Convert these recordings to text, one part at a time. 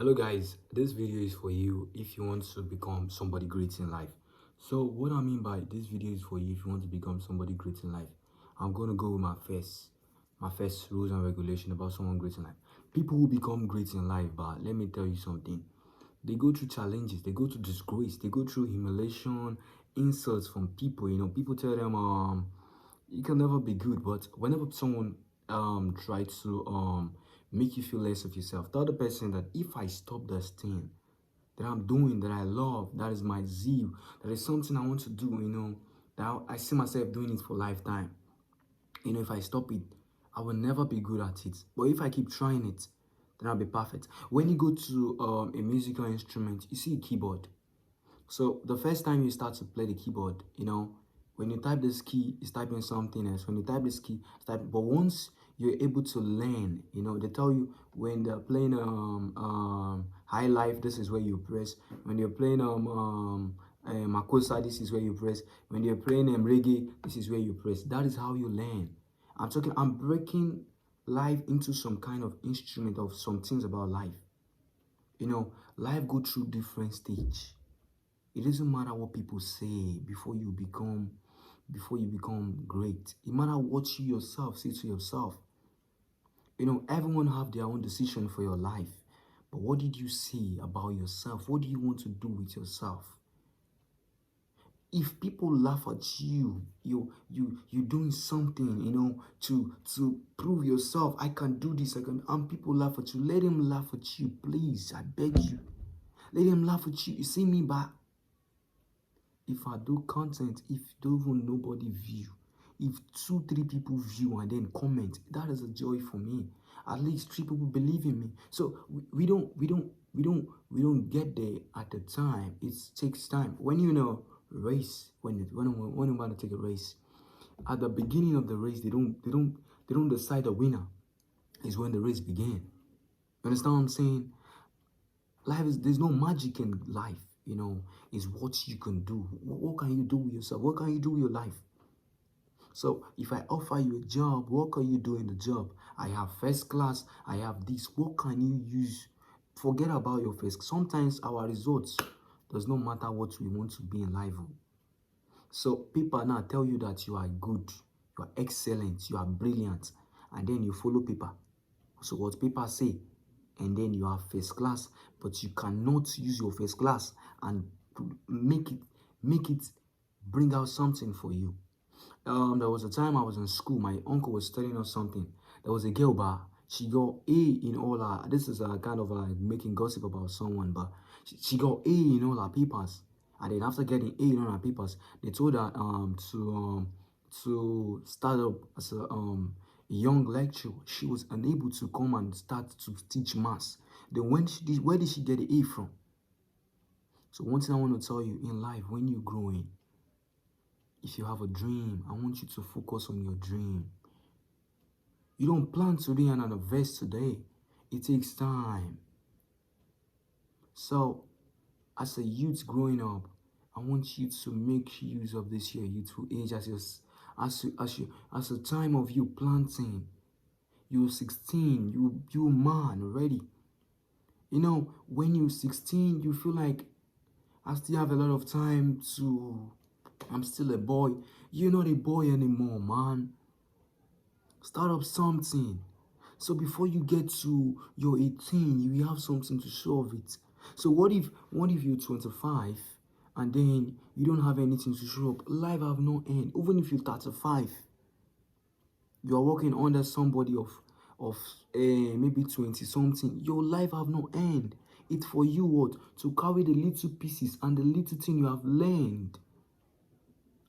Hello guys, this video is for you if you want to become somebody great in life. So what I mean by this video is for you if you want to become somebody great in life. I'm going to go with my first rules and regulation about someone great in life. People who become great in life, but let me tell you something. They go through challenges, they go through disgrace, they go through humiliation, insults from people. People tell them you can never be good, but whenever someone try to make you feel less of yourself, tell the person that if I stop this thing that I'm doing, that I love, that is my zeal, that is something I want to do, that I see myself doing it for lifetime. If I stop it, I will never be good at it. But if I keep trying it, then I'll be perfect. When you go to a musical instrument, you see a keyboard. So the first time you start to play the keyboard, when you type this key, it's typing something else. When you type this key, it's typing. But once you're able to learn, they tell you when they're playing high life, this is where you press. When you're playing Makosa, this is where you press. When you're playing reggae, this is where you press. That is how you learn. I'm breaking life into some kind of instrument of some things about life. Life go through different stage. It doesn't matter what people say before you become great. It matters what you yourself say to yourself. Everyone have their own decision for your life. But what did you say about yourself? What do you want to do with yourself? If people laugh at you doing something, to prove yourself, I can do this, and people laugh at you, let them laugh at you, please. I beg you. Let them laugh at you. You see me back. If I do content, if don't even nobody view, if 2 3 people view and then comment, that is a joy for me. At least 3 people believe in me. So we don't get there at the time. It takes time. When race, when you want to take a race, at the beginning of the race, they don't decide the winner. Is when the race began. You understand what I'm saying? There's no magic in life, is what you can do. What can you do with yourself? What can you do with your life? So if I offer you a job, what can you do in the job? I have first class, I have this. What can you use? Forget about your first. Sometimes our results does not matter what we want to be in life. So people now tell you that you are good, you are excellent, you are brilliant, and then you follow people. So what people say, and then you have first class, but you cannot use your first class and make it bring out something for you. There was a time I was in school. My uncle was telling us something. There was a girl, but she got A in all her. This is a kind of making gossip about someone, but she got A in all her papers. And then after getting A in all her papers, they told her to start up as a young lecturer. She was unable to come and start to teach maths. Then where did she get the A from? So one thing I want to tell you in life, when you're growing, if you have a dream, I want you to focus on your dream. You don't plan today and invest today. It takes time. So, as a youth growing up, I want you to make use of this your youthful age as a time of you planting. You're 16, you man already. When you're 16, you feel like I still have a lot of time I'm still a boy. You're not a boy anymore, man. Start up something. So before you get to your 18, you have something to show of it. So what if you're 25 and then you don't have anything to show up? Life have no end. Even if you're 35, you are working under somebody of maybe 20 something. Your life have no end. It's for you what? To carry the little pieces and the little thing you have learned.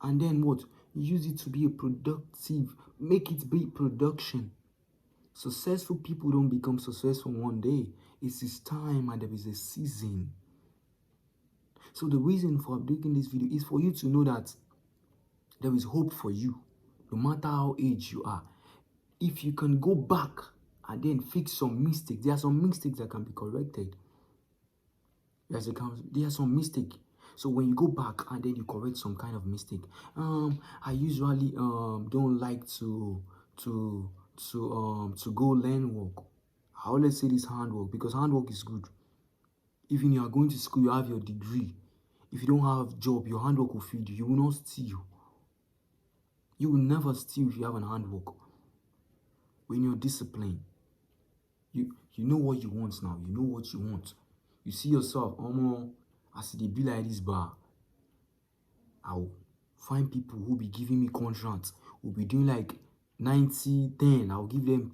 And then what? Use it to be a productive. Make it be production. Successful people don't become successful one day. It's his time and there is a season. So the reason for making this video is for you to know that there is hope for you, no matter how age you are. If you can go back and then fix some mistakes, there are some mistakes that can be corrected. There are some mistakes. So when you go back and then you correct some kind of mistake, I usually don't like to go learn work. I always say this handwork because handwork is good. Even you are going to school, you have your degree. If you don't have job, your handwork will feed you. You will not steal. You will never steal if you have an handwork. When you're disciplined, you know what you want now. You know what you want. You see yourself, as they be like this bar, I'll find people who be giving me contracts, who be doing like 90, 10. I'll give them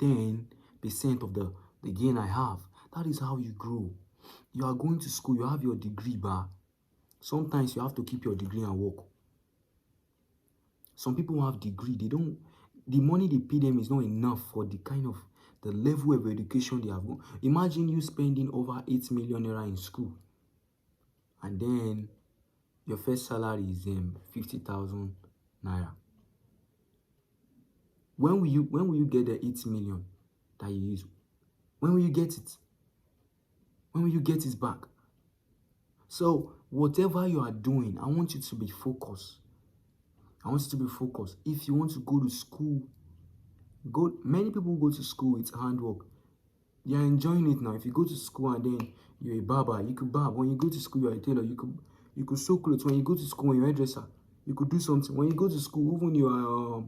10% of the gain I have. That is how you grow. You are going to school, you have your degree, bar. Sometimes you have to keep your degree and work. Some people have degree, the money they pay them is not enough for the level of education they have gone. Imagine you spending over 8 million naira in school, and then your first salary is 50,000 naira. When will you get the 8 million that you use? When will you get it? When will you get it back? So whatever you are doing, I want you to be focused. I want you to be focused. If you want to go to school, many people go to school with handwork. They are enjoying it now. If you go to school and then you're a barber, you could barb. When you go to school, you're a tailor, you could sew clothes. When you go to school, you're a hairdresser, you could do something. When you go to school, even you are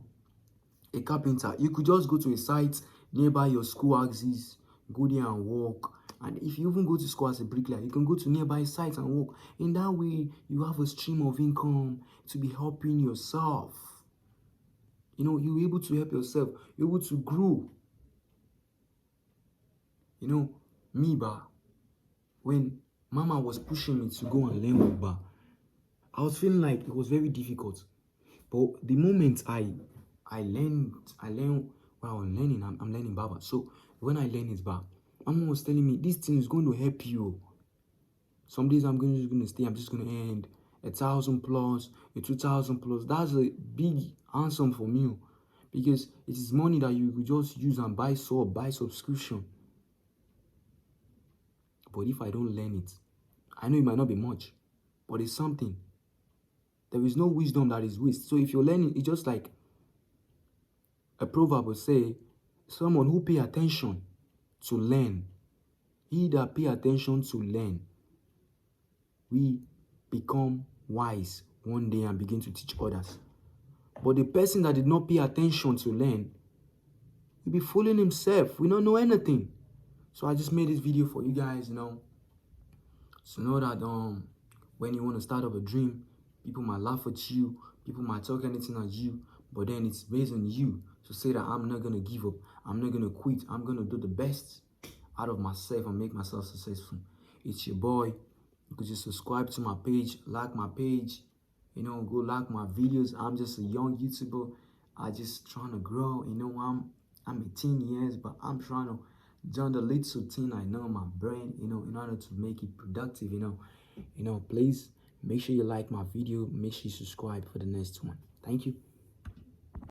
a carpenter, you could just go to a site nearby your school axis, go there and work. And if you even go to school as a bricklayer, you can go to nearby sites and work. In that way, you have a stream of income to be helping yourself. You know, you're able to help yourself. You're able to grow. You know, me, when mama was pushing me to go and learn work, I was feeling like it was very difficult. But the moment I learned while I'm learning, I'm learning Baba. So when I learn it, mama was telling me, this thing is going to help you. Some days I'm just going to stay, I'm just going to earn 1,000 plus, 2,000 plus. That's a big answer for me, because it is money that you could just use and buy subscription. But if I don't learn it, I know it might not be much, but it's something. There is no wisdom that is waste. So if you're learning, it's just like a proverb will say, someone who pay attention to learn, he that pay attention to learn, we become wise one day and begin to teach others. But the person that did not pay attention to learn will be fooling himself. We don't know anything. So I just made this video for you guys, to know that when you want to start up a dream, people might laugh at you, people might talk anything at you, but then it's based on you to say that I'm not going to give up, I'm not going to quit, I'm going to do the best out of myself and make myself successful. It's your boy. You could just subscribe to my page, like my page, go like my videos. I'm just a young YouTuber. I just trying to grow. I'm 18 years, but I'm trying to join the little thing I know in my brain, in order to make it productive, please make sure you like my video, make sure you subscribe for the next one. Thank you.